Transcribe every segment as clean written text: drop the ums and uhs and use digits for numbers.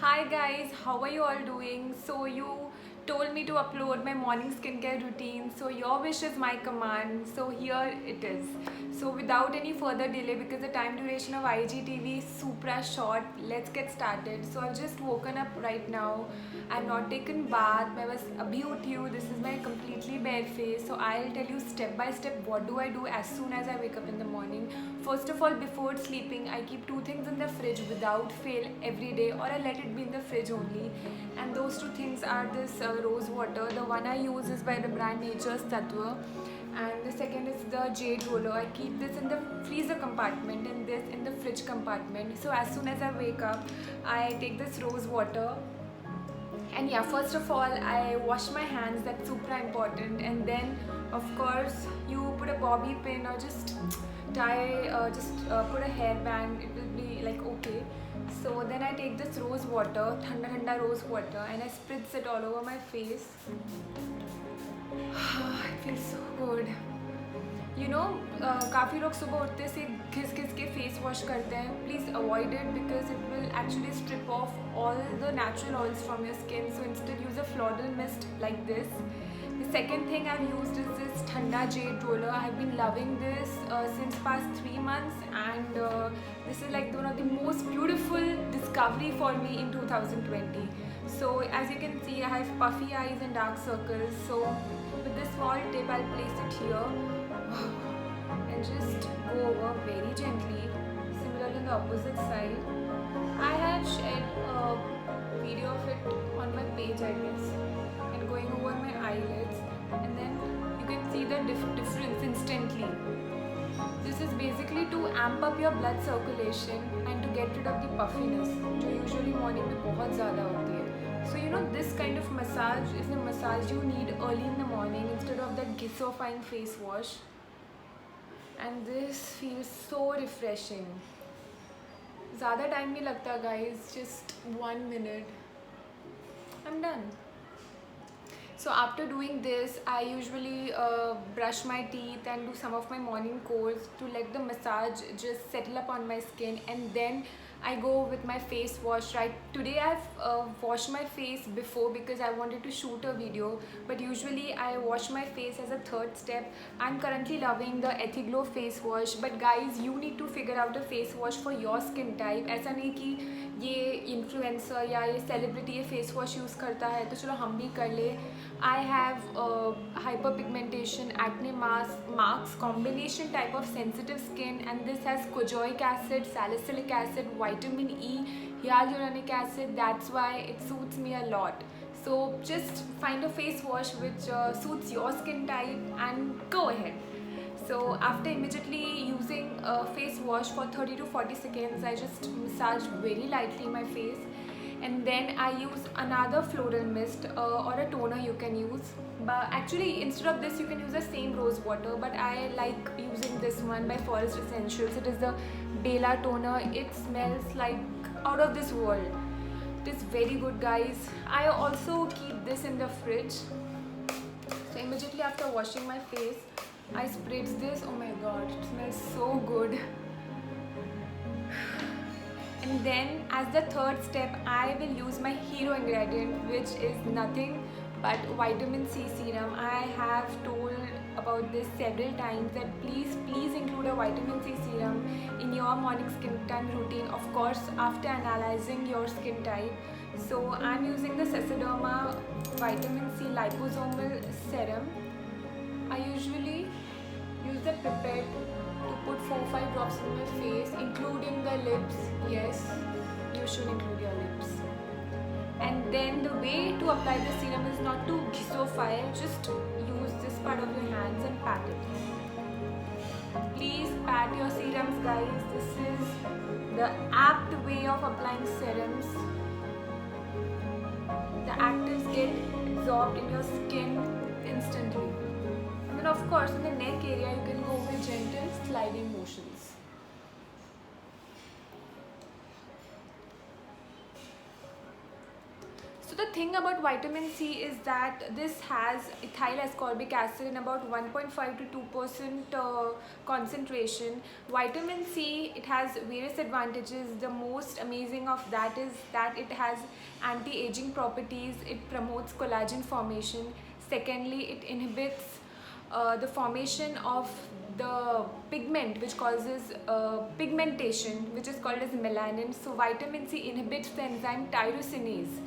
Hi guys, how are you all doing? So you told me to upload my morning skincare routine. So your wish is my command. So here it is. So without any further delay, because the time duration of IGTV is super short, let's get started. So I've just woken up right now. I've not taken bath. I was abhi uthi hu. This is my completely bare face. So I'll tell you step by step what do I do as soon as I wake up in the morning. First of all, before sleeping, I keep two things in the fridge without fail every day, or I let it be in the fridge only. And those two things are this rose water. The one I use is by the brand Nature's Tattva, and the second is the jade roller. I keep this in the freezer compartment and this in the fridge compartment. So as soon as I wake up, I take this rose water, and yeah, first of all I wash my hands. That's super important. And then of course you put a bobby pin or just tie, put a hairband, it will be like okay. So then I take this rose water, thanda thanda rose water, and I spritz it all over my face. It feels so good. काफ़ी लोग सुबह उठते से घिस घिस के face wash करते हैं. Please avoid it because it will actually strip of all the natural oils from your skin. So instead use a floral mist like this. The second thing I've used is this Thanda Jade Roller. I've been loving this since past 3 months, and this is like one of the most beautiful discovery for me in 2020. So as you can see, I have puffy eyes and dark circles. So with this small tip, I'll place it here and just go over very gently. Similarly on the opposite side, I have shared a video of it on my page, I guess, and going over my eyelids, and then you can see the difference instantly. This is basically to amp up your blood circulation and to get rid of the puffiness जो usually morning में बहुत ज़्यादा होती है. So this kind of massage is the massage you need early in the morning instead of that glycerine face wash. And this feels so refreshing. ज़्यादा time नहीं लगता guys, just 1 minute. I'm done. So after doing this, I usually brush my teeth and do some of my morning chores to let the massage just settle up on my skin, and then I go with my face wash. Right, today I've washed my face before because I wanted to shoot a video, but usually I wash my face as a third step. I'm currently loving the Ethiglow face wash, but guys, you need to figure out a face wash for your skin type. ऐसा नहीं कि ये influencer या ये celebrity ये face wash use करता है तो चलो हम भी कर ले. I have hyperpigmentation, acne marks, combination type of sensitive skin, and this has kojoic acid, salicylic acid, vitamin E, hyaluronic acid. That's why it suits me a lot. So just find a face wash which suits your skin type and go ahead. So after immediately using a face wash for 30 to 40 seconds, I just massage very lightly my face, and then I use another floral mist or a toner you can use. But actually instead of this you can use the same rose water, but I like using this one by Forest Essentials. It is the Bella toner. It smells like out of this world. It is very good guys. I also keep this in the fridge. So immediately after washing my face, I spritz this. Oh my god, it smells so good. And then as the third step, I will use my hero ingredient, which is nothing but vitamin C serum. I have told about this several times that please include a vitamin C serum in your morning skin time routine, of course after analyzing your skin type. So I'm using the Sesederma vitamin C liposomal serum. I usually use the pipette to put 4-5 drops in my face, including the lips. Yes, you should include your lips. And then the way to apply the serum is not to ghisophile. Just use this part of your hands and pat it. Please pat your serums guys. This is the apt way of applying serums. The actives get absorbed in your skin instantly. And then of course in the neck area you can go with gentle sliding motions. So the thing about vitamin C is that this has ethyl ascorbic acid in about 1.5 to 2% concentration. Vitamin C, it has various advantages. The most amazing of that is that it has anti-aging properties. It promotes collagen formation. Secondly, it inhibits the formation of the pigment which causes pigmentation, which is called as melanin. So vitamin C inhibits the enzyme tyrosinase.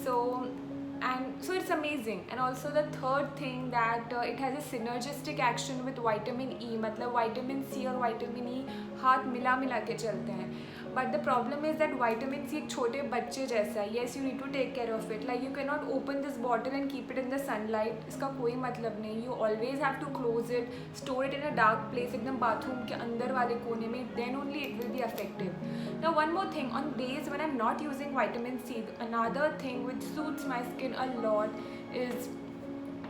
So it's amazing. And also the third thing that it has a synergistic action with vitamin E. मतलब vitamin C और vitamin E हाथ मिला मिला के चलते हैं. But the problem is that vitamin C एक छोटे बच्चे जैसा है. Yes, you need to take care of it. Like you cannot open this bottle and keep it in the sunlight. इसका कोई मतलब नहीं. You always have to close it, store it in a dark place, एकदम bathroom के अंदर वाले कोने में. Then only it will be effective. Now one more thing, on days when I'm not using vitamin C, another thing which suits my skin a lot is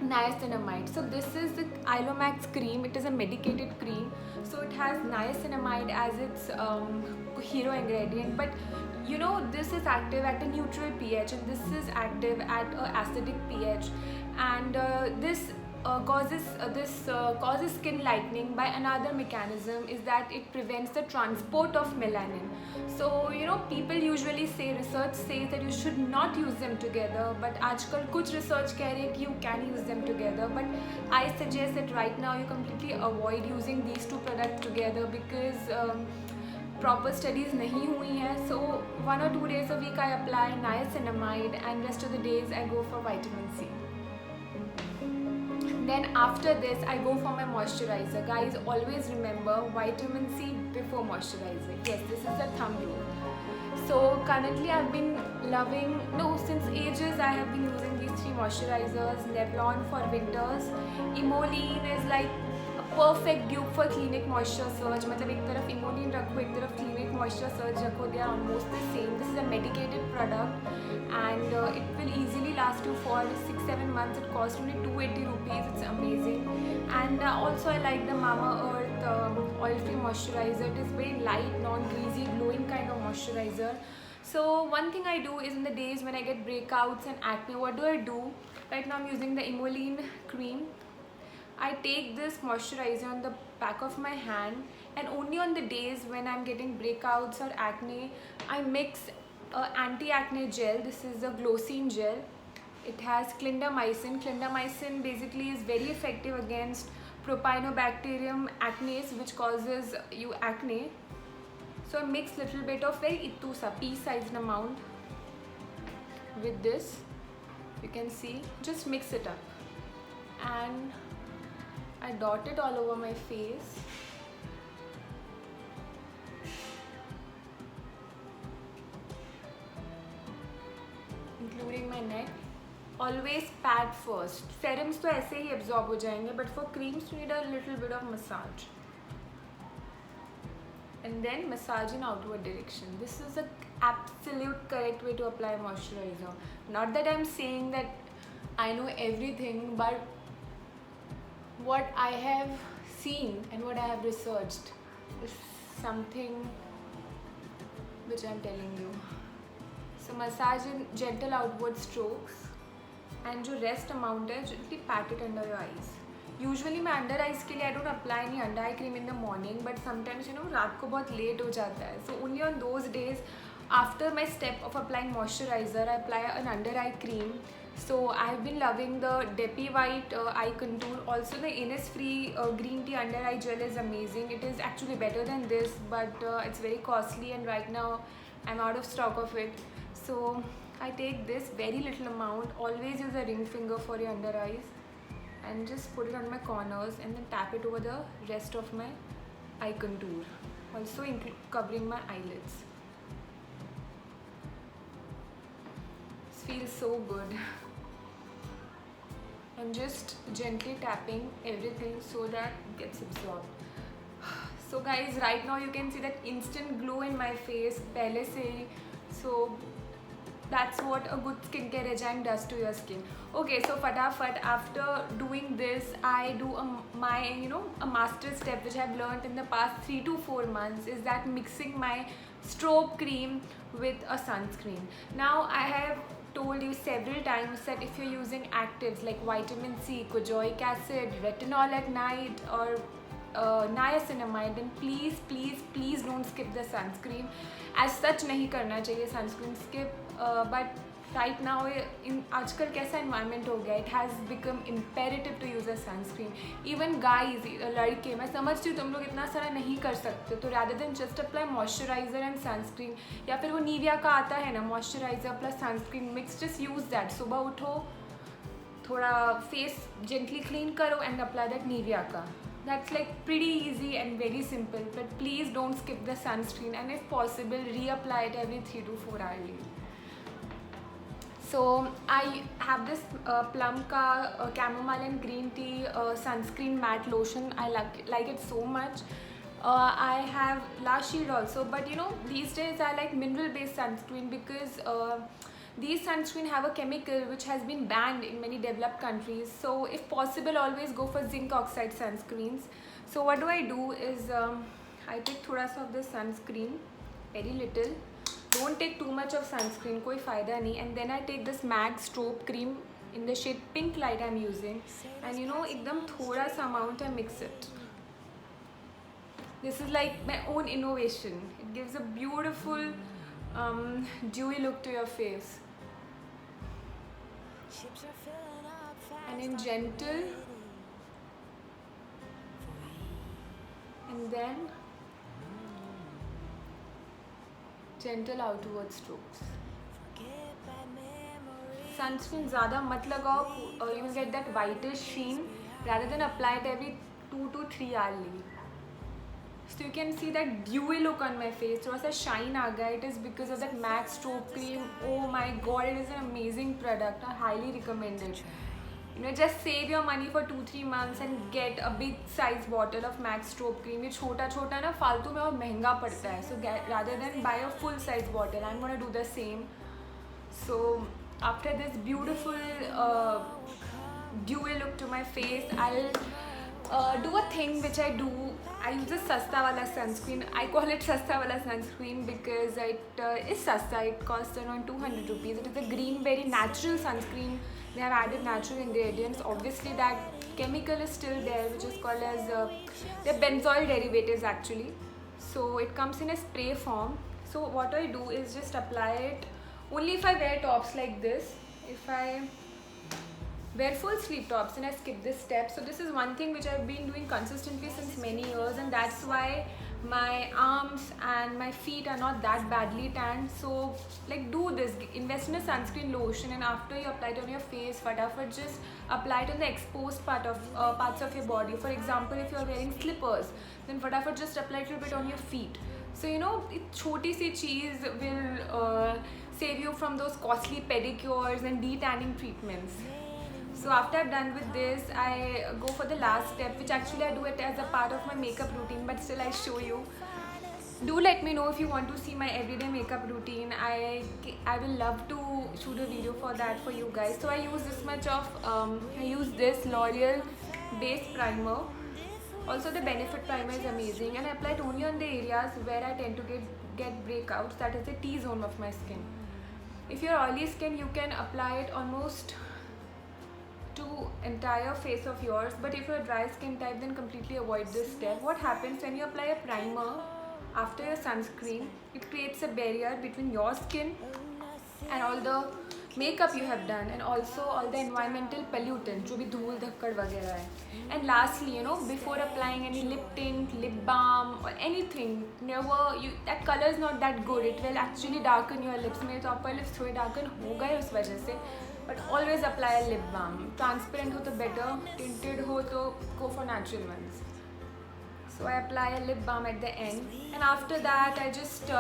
niacinamide. So this is the Ilomax cream. It is a medicated cream. So it has niacinamide as its hero ingredient. But you know, this is active at a neutral pH and this is active at a acidic pH. And this causes skin lightening by another mechanism, is that it prevents the transport of melanin. So you know, people usually say, research says that you should not use them together, but आजकल कुछ research कह रहे हैं कि you can use them together. But I suggest that right now you completely avoid using these two products together because proper studies नहीं हुई हैं. So 1 or 2 days a week I apply niacinamide and rest of the days I go for vitamin C. Then after this I go for my moisturizer. Guys, always remember vitamin C before moisturizer. Yes, this is a thumb rule. So currently I've been since ages I have been using these 3 moisturizers. Revlon for winters. Emollient is like a perfect dupe for Clinique Moisture Surge. मतलब एक तरफ Emollient रखो, एक तरफ Clinique Moisture Surge रखो. They are almost the same. This is a medicated product and it will easily last you for 6-7 months. It costs only 280 rupees. It's amazing. And also I like the Mamaearth oil-free moisturizer. It is very light, non-greasy, glowing kind of moisturizer. So one thing I do is in the days when I get breakouts and acne, what do I do? Right now I'm using the Emollient cream. I take this moisturizer on the back of my hand, and only on the days when I'm getting breakouts or acne, I mix anti-acne gel. This is the Glossine gel. It has clindamycin. Clindamycin basically is very effective against Propionibacterium acnes, which causes you acne. So I mix little bit of very ittusa, pea-sized amount with this. You can see, just mix it up. And I dot it all over my face. Including my neck. Always pat first. Serums तो ऐसे ही absorb हो जाएंगे, but for creams you need a little bit of massage. And then massage in outward direction. This is the absolute correct way to apply moisturizer. Not that I'm saying that I know everything, but what I have seen and what I have researched is something which I'm telling you. So massage in gentle outward strokes, and जो rest amount है, gently pat it under your eyes. Usually मैं under eyes के लिए I don't apply any under eye cream in the morning, but sometimes you know रात को बहुत late हो जाता है. So only on those days, after my step of applying moisturizer, I apply an under eye cream. So I've been loving the Depi White eye contour. Also the Innisfree green tea under eye gel is amazing. It is actually better than this, but it's very costly and right now I'm out of stock of it. So I take this very little amount. Always use a ring finger for your under eyes and just put it on my corners and then tap it over the rest of my eye contour, also covering my eyelids. This feels so good. I'm just gently tapping everything so that it gets absorbed. So guys, right now you can see that instant glow in my face पहले से ही. So that's what a good skincare regime does to your skin. Okay, so fatafat, after doing this, I do a master step which I've learned in the past 3 to 4 months, is that mixing my strobe cream with a sunscreen. Now I have told you several times that if you're using actives like vitamin C, kojoic acid, retinol at night, or niacinamide, then please don't skip the sunscreen. As such नहीं करना चाहिए sunscreen skip, but right now in आजकल कैसा environment हो गया, it has become imperative to use a sunscreen. Even guys, लड़के, मैं समझती हूँ तुम लोग इतना सारा नहीं कर सकते, तो rather than just apply moisturizer and sunscreen, या फिर वो निविया का आता है ना moisturizer plus sunscreen mix, just use that. सुबह उठो, थोड़ा face gently clean करो and apply that निविया का. That's like pretty easy and very simple, but please don't skip the sunscreen, and if possible reapply it every 3 to 4 hours. So I have this plum ka chamomile and green tea sunscreen matte lotion. I like it so much. I have La Shield also, but you know, these days I like mineral based sunscreen because these sunscreen have a chemical which has been banned in many developed countries. So if possible, always go for zinc oxide sunscreens. So what do I do is I take thoda sa of this sunscreen, very little. Don't take too much of sunscreen, कोई फ़ायदा नहीं. And then I take this MAC strobe cream in the shade Pink Light I'm using, and you know, एकदम थोड़ा सा amount I mix it. This is like my own innovation. It gives a beautiful dewy look to your face. And in gentle, and then gentle outward strokes. Sunscreen ज़्यादा मत लगाओ, you will get that whitish sheen. Rather than apply it every 2 to 3 hourly. So you can see that dewy look on my face. थोड़ा सा shine आ गया. It is because of that MAC strobe cream. Oh my god, it is an amazing product. I highly recommend it. You know, just save your money for 2-3 months and get a big size bottle of MAC strobe cream. ये छोटा छोटा ना फालतू में और महंगा पड़ता है. So rather than buy a full size bottle, I'm gonna do the same. So after this beautiful dewy look to my face, I'll do a thing which I do. I use a sasta wala sunscreen. I call it sasta wala sunscreen because it is sasta. It costs around 200 rupees. It is a green berry natural sunscreen. They have added natural ingredients. Obviously that chemical is still there, which is called as they're benzoyl derivatives actually. So it comes in a spray form. So what I do is just apply it only if I wear tops like this. If I wear full sleeve tops and I skip this step. So this is one thing which I've been doing consistently since many years, and that's why my arms and my feet are not that badly tanned. So like, do this, invest in a sunscreen lotion, and after you apply it on your face, fatafat just apply it on the exposed parts of your body. For example, if you're wearing slippers, then fatafat just apply it a little bit on your feet. So you know, choti si cheez will save you from those costly pedicures and detanning treatments. So after I've done with this, I go for the last step, which actually I do it as a part of my makeup routine, but still I show you. Do let me know if you want to see my everyday makeup routine. I will love to shoot a video for that for you guys. So I use this much of, I use this L'Oreal base primer. Also the Benefit primer is amazing, and I apply it only on the areas where I tend to get breakouts, that is the T-zone of my skin. If you're oily skin, you can apply it almost to entire face of yours, but if you're a dry skin type, then completely avoid this step. What happens when you apply a primer after your sunscreen, it creates a barrier between your skin and all the makeup you have done, and also all the environmental pollutants जो भी धूल धक्कड़ वगैरह है. And lastly, you know, before applying any lip tint, lip balm or anything, that color is not that good. It will actually darken your lips. मेरे तो upper lips थोड़े darken हो गए उस वजह से. But always apply a lip balm. Transparent ho to better, tinted ho to go for natural ones. So I apply a lip balm at the end, and after that I just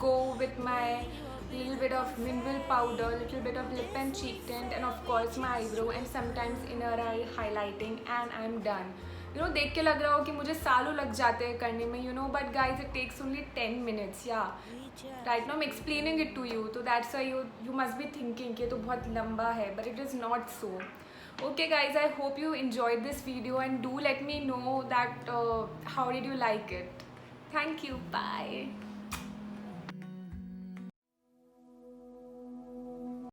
go with my little bit of mineral powder, little bit of lip and cheek tint, and of course my eyebrow and sometimes inner eye highlighting, and I'm done. You know, देख के लग रहा हो कि मुझे सालों लग जाते हैं करने में, you know, but guys, it takes only 10 minutes. Yeah, right now I'm explaining it to you, so that's why you must be thinking कि ये तो बहुत लंबा है, but it is not so. Okay guys, I hope you enjoyed this video, and do let me know that how did you like it. Thank you. Bye.